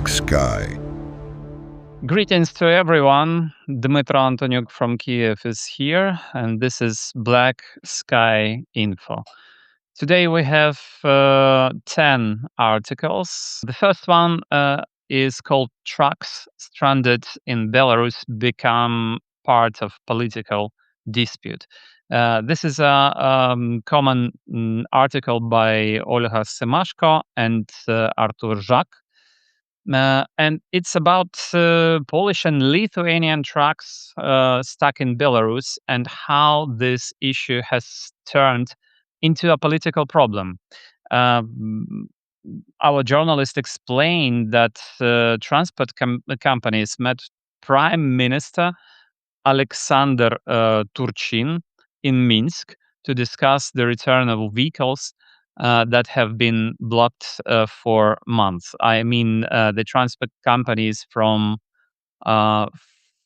black sky. Greetings to everyone. Dmytro Antoniuk from Kyiv is here, and this is Black Sky Info. Today we have 10 articles. The first one is called Trucks Stranded in Belarus Become Part of Political Dispute. This is a common article by Olga Semashko and Artur Żak. And it's about Polish and Lithuanian trucks stuck in Belarus and how this issue has turned into a political problem. Um, our journalist explained that transport companies met Prime Minister Alexander Turchin in Minsk to discuss the return of vehicles that have been blocked for months. I mean, the transport companies uh,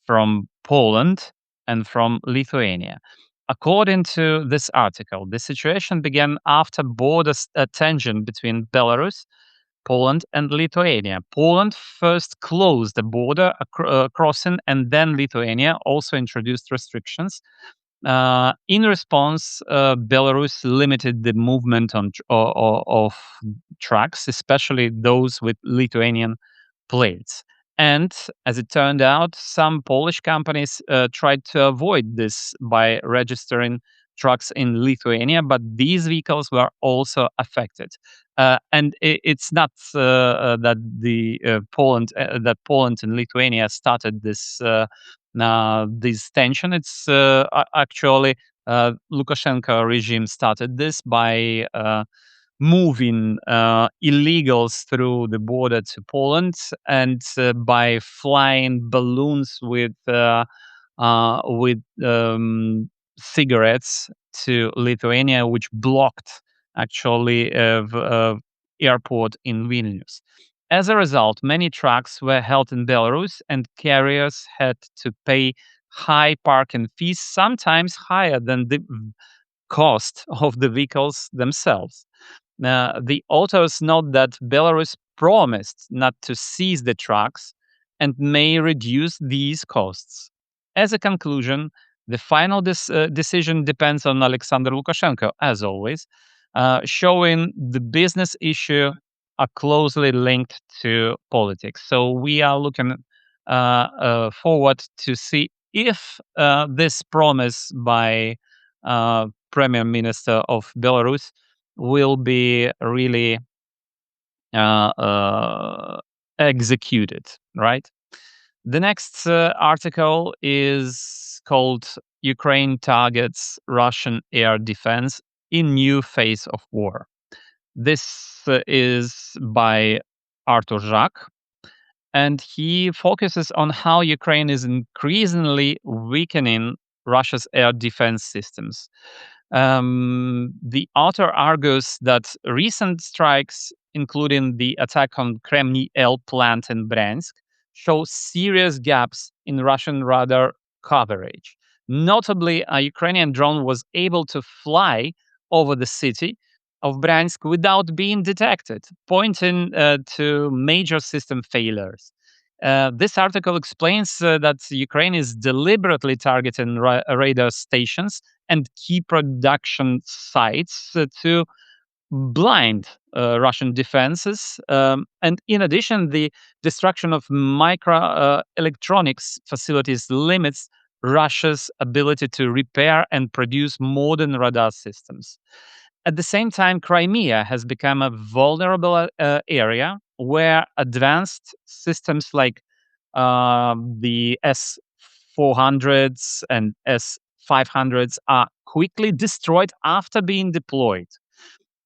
from Poland and from Lithuania. According to this article, the situation began after border tension between Belarus, Poland, and Lithuania. Poland first closed the border crossing, and then Lithuania also introduced restrictions. In response, Belarus limited the movement of trucks, especially those with Lithuanian plates. And as it turned out, some Polish companies tried to avoid this by registering trucks in Lithuania, but these vehicles were also affected. And it's not that Poland and Lithuania started this tension. It's actually Lukashenko regime started this by moving illegals through the border to Poland and by flying balloons with cigarettes to Lithuania, which blocked actually airport in Vilnius. As a result, many trucks were held in Belarus, and carriers had to pay high parking fees, sometimes higher than the cost of the vehicles themselves. The authors note that Belarus promised not to seize the trucks and may reduce these costs. As a conclusion, the final decision depends on Alexander Lukashenko, as always, showing the business issue are closely linked to politics. So we are looking forward to see if this promise by Premier Minister of Belarus will be really executed, right? The next article is called Ukraine Targets Russian Air Defense in New Phase of War. This is by Artur Żak, and he focuses on how Ukraine is increasingly weakening Russia's air defense systems. The author argues that recent strikes, including the attack on Kremlin-L plant in Bryansk, show serious gaps in Russian radar coverage. Notably, a Ukrainian drone was able to fly over the city of Bryansk without being detected, pointing to major system failures. This article explains that Ukraine is deliberately targeting radar stations and key production sites to blind Russian defenses. And in addition, the destruction of microelectronics facilities limits Russia's ability to repair and produce modern radar systems. At the same time, Crimea has become a vulnerable area where advanced systems like the S-400s and S-500s are quickly destroyed after being deployed.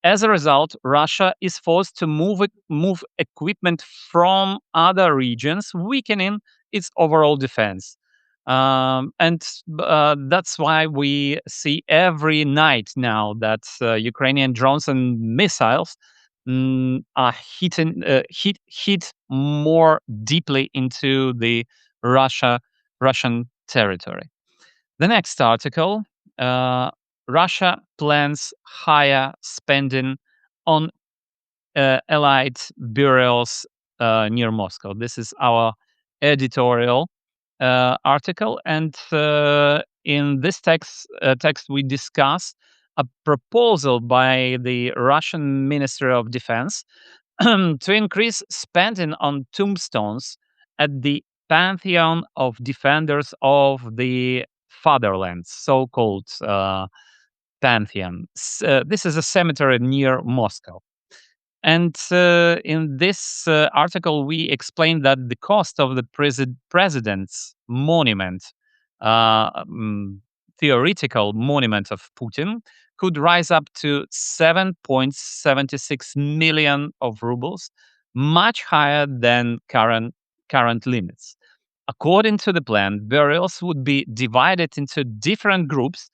As a result, Russia is forced to move equipment from other regions, weakening its overall defense. And that's why we see every night now that Ukrainian drones and missiles are hit more deeply into the Russian territory. The next article: Russia plans higher spending on allied burials near Moscow. This is our editorial article, and in this text we discuss a proposal by the Russian Ministry of Defense to increase spending on tombstones at the pantheon of defenders of the fatherland, so-called pantheon. This is a cemetery near Moscow. And in this article, we explain that the cost of the president's monument, theoretical monument of Putin, could rise up to 7.76 million of rubles, much higher than current limits. According to the plan, burials would be divided into different groups.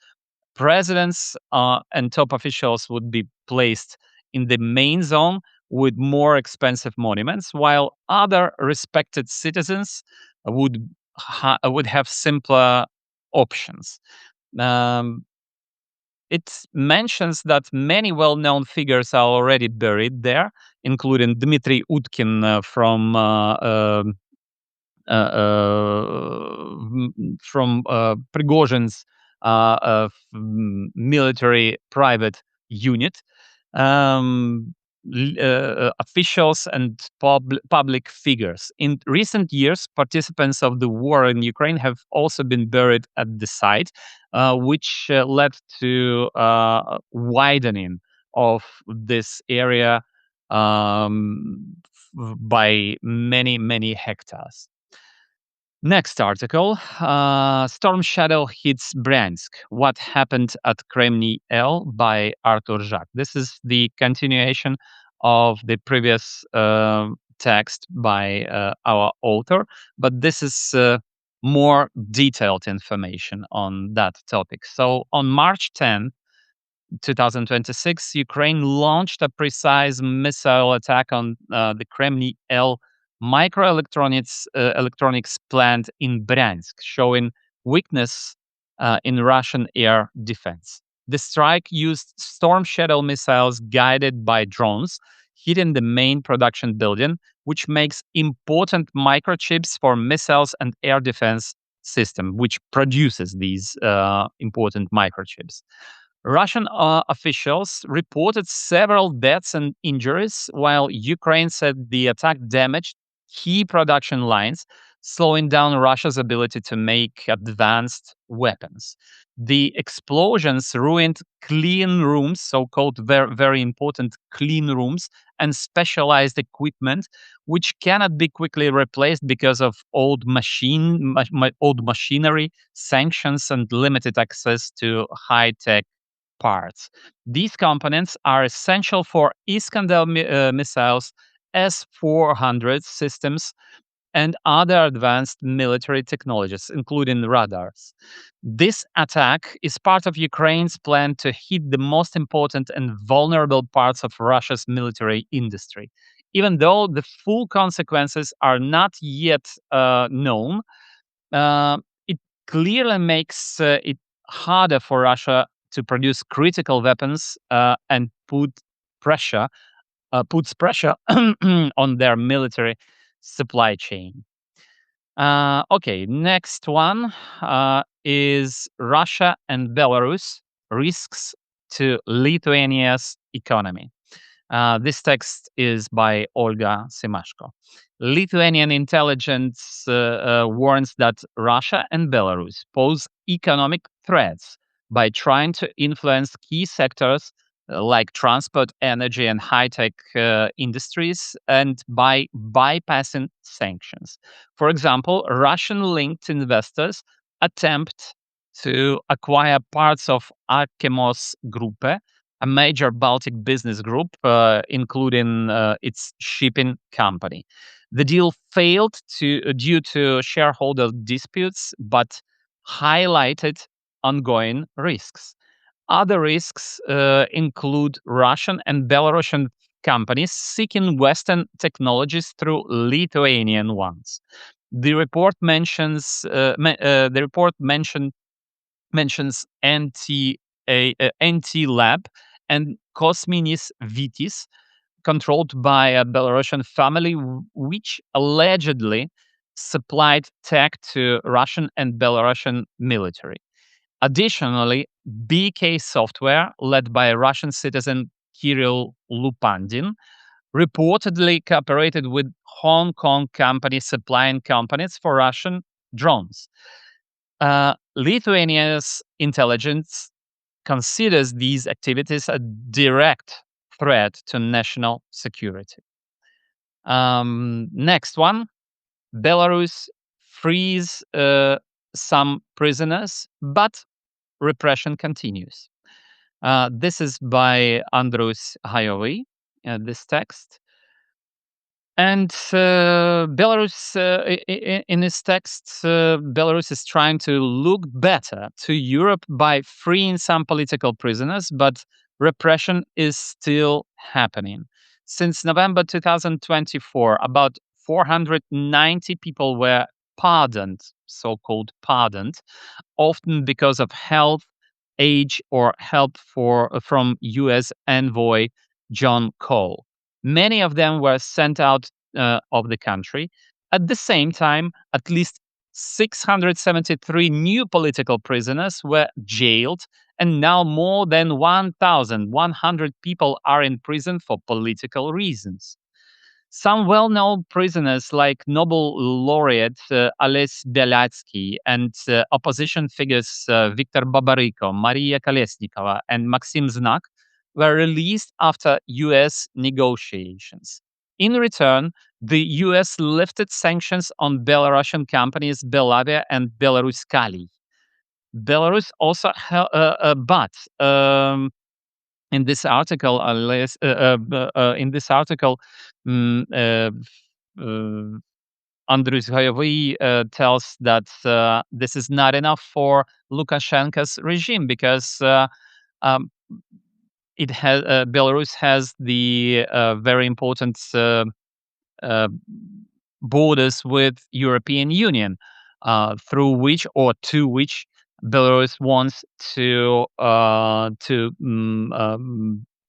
Presidents and top officials would be placed in the main zone with more expensive monuments, while other respected citizens would have simpler options. Um, it mentions that many well-known figures are already buried there, including Dmitry from Prigozhin's military private unit, officials and public figures. In recent years, participants of the war in Ukraine have also been buried at the site, which led to widening of this area by many hectares. Next article. Storm Shadow hits Bryansk. What happened at Kremlin-L by Arthur Jacques. This is the continuation of the previous text by our author, but this is more detailed information on that topic. So on March 10, 2026, Ukraine launched a precise missile attack on the Kremlin-L microelectronics electronics plant in Bryansk, showing weakness in Russian air defense. The strike used Storm Shadow missiles guided by drones, hitting the main production building, which makes important microchips for missiles and air defense system, which produces these important microchips. Russian officials reported several deaths and injuries, while Ukraine said the attack damaged key production lines, slowing down Russia's ability to make advanced weapons. The explosions ruined clean rooms, so-called very important clean rooms, and specialized equipment, which cannot be quickly replaced because of old machinery, sanctions, and limited access to high-tech parts. These components are essential for Iskander missiles, S-400 systems, and other advanced military technologies, including radars. This attack is part of Ukraine's plan to hit the most important and vulnerable parts of Russia's military industry. Even though the full consequences are not yet known, it clearly makes it harder for Russia to produce critical weapons and puts pressure on their military supply chain. Okay, next one is Russia and Belarus risks to Lithuania's economy. This text is by Olga Simashko. Lithuanian intelligence warns that Russia and Belarus pose economic threats by trying to influence key sectors like transport, energy, and high-tech industries, and by bypassing sanctions. For example, Russian-linked investors attempt to acquire parts of Arkemos Gruppe, a major Baltic business group, including its shipping company. The deal failed due to shareholder disputes, but highlighted ongoing risks. Other risks include Russian and Belarusian companies seeking Western technologies through Lithuanian ones. The report mentions mentions NT Lab and Kosminis Vitis controlled by a Belarusian family, which allegedly supplied tech to Russian and Belarusian military. Additionally, BK Software, led by Russian citizen Kirill Lupandin, reportedly cooperated with Hong Kong companies supplying components for Russian drones. Lithuania's intelligence considers these activities a direct threat to national security. Next one, Belarus frees some prisoners, but repression continues. This is by Andrus Hayowy, this text. And Belarus, in this text, Belarus is trying to look better to Europe by freeing some political prisoners, but repression is still happening. Since November 2024, about 490 people were pardoned, so-called pardoned, often because of health, age, or help from U.S. envoy John Cole. Many of them were sent out of the country. At the same time, at least 673 new political prisoners were jailed, and now more than 1,100 people are in prison for political reasons. Some well-known prisoners like Nobel laureate Ales Bialatsky and opposition figures Viktor Babaryko, Maria Kolesnikova, and Maxim Znak were released after U.S. negotiations. In return, the U.S. lifted sanctions on Belarusian companies Belavia and Belaruskali. Belarus also, but in this article, mm, uh, uh, Andrus Hayowy tells that this is not enough for Lukashenko's regime because um, Belarus has the very important uh, borders with European Union, through which or to which Belarus wants to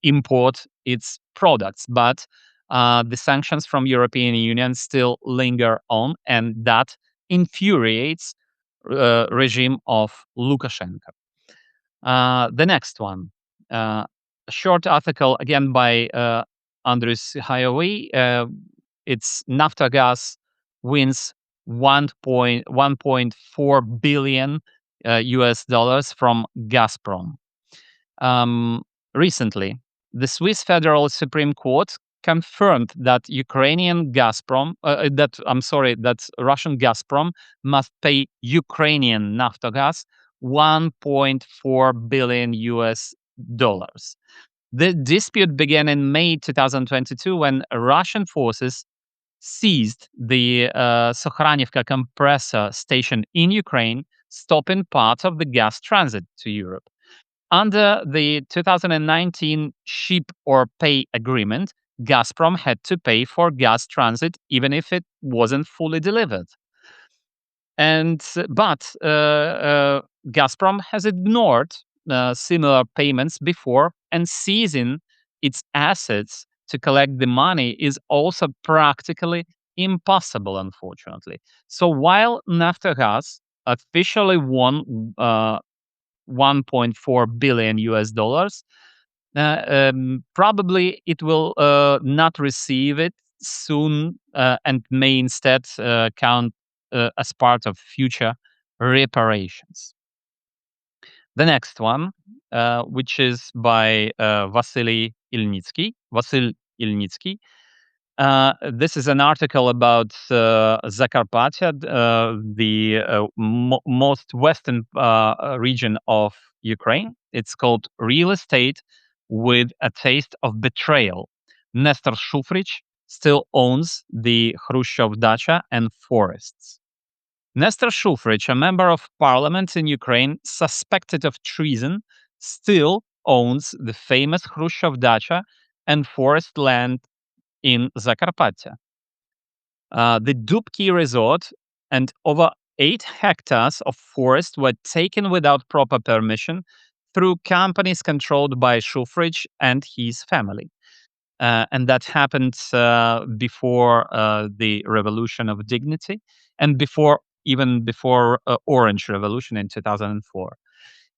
import its products, but the sanctions from European Union still linger on, and that infuriates regime of Lukashenko. The next one, a short article again by Andrus Hayowy. It's Naftogaz wins 1.4 billion US dollars from Gazprom. Recently, the Swiss Federal Supreme Court confirmed that that Russian Gazprom must pay Ukrainian Naftogaz 1.4 billion US dollars. The dispute began in May 2022 when Russian forces seized the Sokhanivka compressor station in Ukraine, stopping part of the gas transit to Europe. Under the 2019 ship or pay agreement, Gazprom had to pay for gas transit even if it wasn't fully delivered. But Gazprom has ignored similar payments before, and seizing its assets to collect the money is also practically impossible, unfortunately. So while Naftogaz officially won 1.4 billion US dollars, probably it will not receive it soon and may instead count as part of future reparations. The next one, which is by Vasyl Ilnitsky. This is an article about Zakarpattia, the most western region of Ukraine. It's called Real Estate with a Taste of Betrayal. Nestor Shufrich still owns the Khrushchev dacha and forests. Nestor Shufrich, a member of parliament in Ukraine suspected of treason, still owns the famous Khrushchev dacha and forest land in Zakarpattia. The Dubki resort and over 8 hectares of forest were taken without proper permission through companies controlled by Shufrich and his family. and that happened before the Revolution of Dignity and even before Orange Revolution in 2004.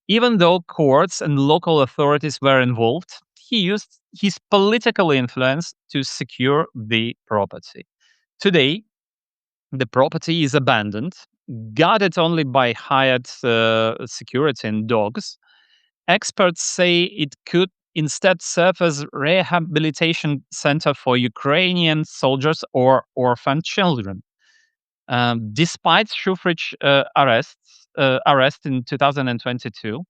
Even though courts and local authorities were involved, he used his political influence to secure the property. Today, the property is abandoned, guarded only by hired security and dogs. Experts say it could instead serve as rehabilitation center for Ukrainian soldiers or orphan children. Despite Shufrich's arrest in 2022,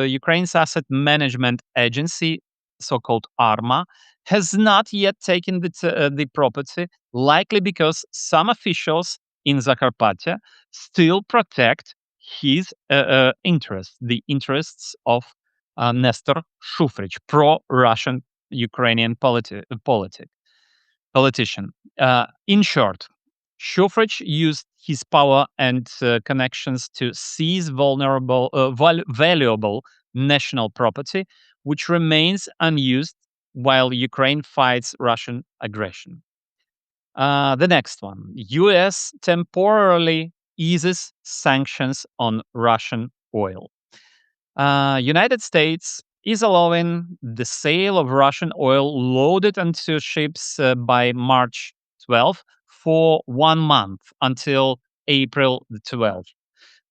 Ukraine's asset management agency, so-called ARMA, has not yet taken the property, likely because some officials in Zakarpattia still protect his interests, the interests of Nestor Shufrich, pro-Russian Ukrainian politician. In short, Shufrich used his power and connections to seize valuable national property, which remains unused while Ukraine fights Russian aggression. The next one: U.S. temporarily eases sanctions on Russian oil. United States is allowing the sale of Russian oil loaded onto ships by March 12th for 1 month until April the 12th.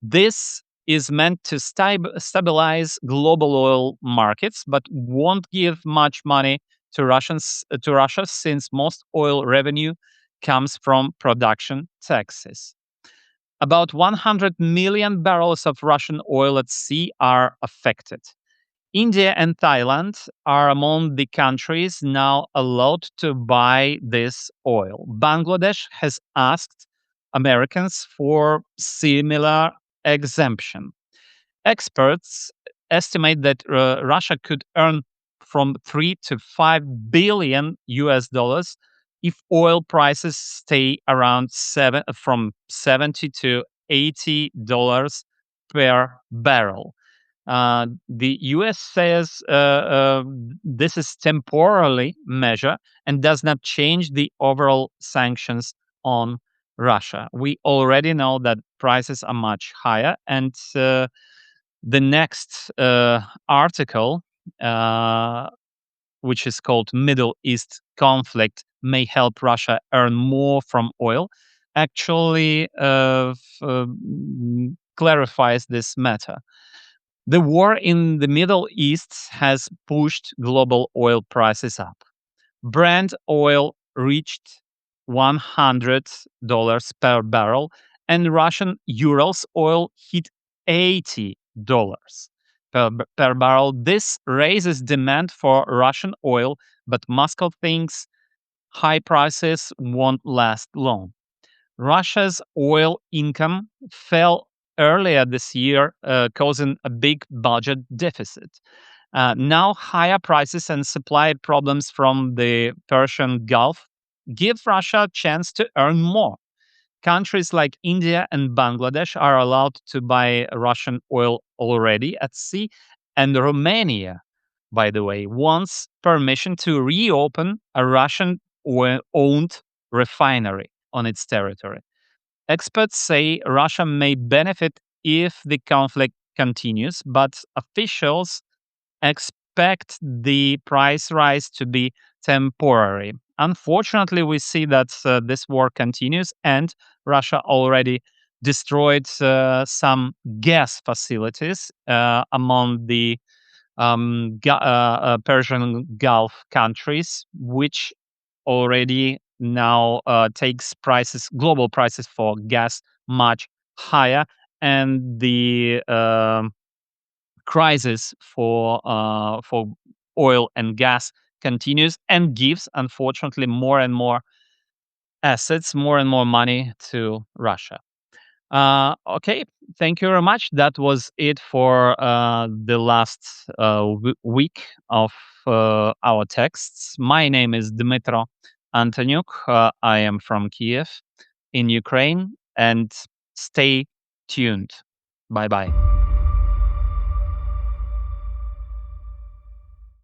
This is meant to stabilize global oil markets, but won't give much money to Russia since most oil revenue comes from production taxes. About 100 million barrels of Russian oil at sea are affected. India and Thailand are among the countries now allowed to buy this oil. Bangladesh has asked Americans for similar exemption. Experts estimate that Russia could earn from 3 to 5 billion US dollars if oil prices stay around from 70 to $80 per barrel. The US says this is temporarily measure and does not change the overall sanctions on Russia. We already know that prices are much higher, and the next article, which is called Middle East Conflict, may help Russia earn more from oil, actually clarifies this matter. The war in the Middle East has pushed global oil prices up. Brent oil reached $100 per barrel, and Russian Urals oil hit $80 per barrel. This raises demand for Russian oil, but Moscow thinks high prices won't last long. Russia's oil income fell earlier this year, causing a big budget deficit. Now, higher prices and supply problems from the Persian Gulf give Russia a chance to earn more. Countries like India and Bangladesh are allowed to buy Russian oil already at sea, and Romania, by the way, wants permission to reopen a Russian owned refinery on its territory. Experts say Russia may benefit if the conflict continues, but officials expect the price rise to be temporary. Unfortunately, we see that this war continues, and Russia already destroyed some gas facilities among the Persian Gulf countries, which already now takes global prices for gas much higher, and the crisis for oil and gas continues and gives, unfortunately, more and more assets, more and more money to Russia. Okay, thank you very much. That was it for the last week of our texts. My name is Dmytro Antoniuk. I am from Kyiv in Ukraine, and stay tuned. Bye bye.